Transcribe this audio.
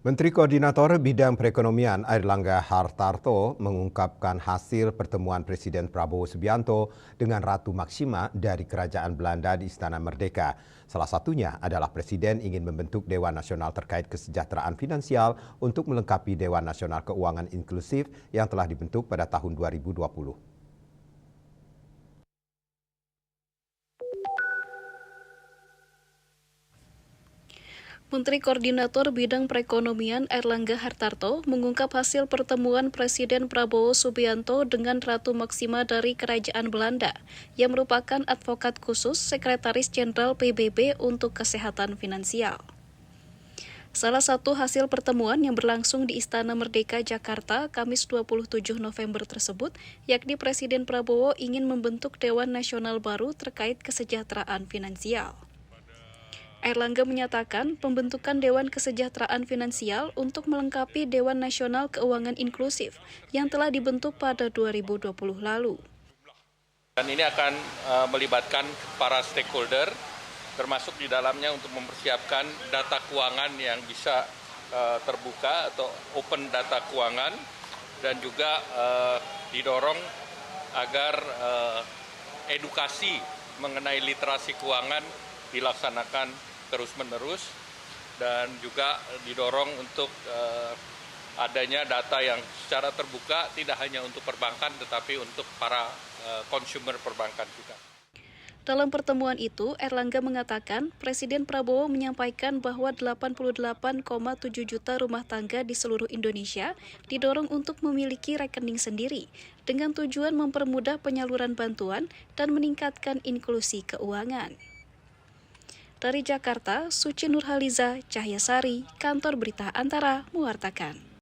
Menteri Koordinator Bidang Perekonomian Airlangga Hartarto mengungkapkan hasil pertemuan Presiden Prabowo Subianto dengan Ratu Maksima dari Kerajaan Belanda di Istana Merdeka. Salah satunya adalah Presiden ingin membentuk Dewan Nasional terkait kesejahteraan finansial untuk melengkapi Dewan Nasional Keuangan Inklusif yang telah dibentuk pada tahun 2020. Menteri Koordinator Bidang Perekonomian Airlangga Hartarto mengungkap hasil pertemuan Presiden Prabowo Subianto dengan Ratu Maksima dari Kerajaan Belanda, yang merupakan advokat khusus Sekretaris Jenderal PBB untuk Kesehatan Finansial. Salah satu hasil pertemuan yang berlangsung di Istana Merdeka, Jakarta, Kamis 27 November tersebut, yakni Presiden Prabowo ingin membentuk Dewan Nasional baru terkait kesejahteraan finansial. Airlangga menyatakan pembentukan Dewan Kesejahteraan Finansial untuk melengkapi Dewan Nasional Keuangan Inklusif yang telah dibentuk pada 2020 lalu. Dan ini akan melibatkan para stakeholder, termasuk di dalamnya untuk mempersiapkan data keuangan yang bisa terbuka atau open data keuangan, dan juga didorong agar edukasi mengenai literasi keuangan dilaksanakan terus-menerus, dan juga didorong untuk adanya data yang secara terbuka tidak hanya untuk perbankan tetapi untuk para konsumer perbankan juga. Dalam pertemuan itu, Airlangga mengatakan Presiden Prabowo menyampaikan bahwa 88,7 juta rumah tangga di seluruh Indonesia didorong untuk memiliki rekening sendiri dengan tujuan mempermudah penyaluran bantuan dan meningkatkan inklusi keuangan. Dari Jakarta, Suci Nurhaliza, Cahyasari, Kantor Berita Antara, mewartakan.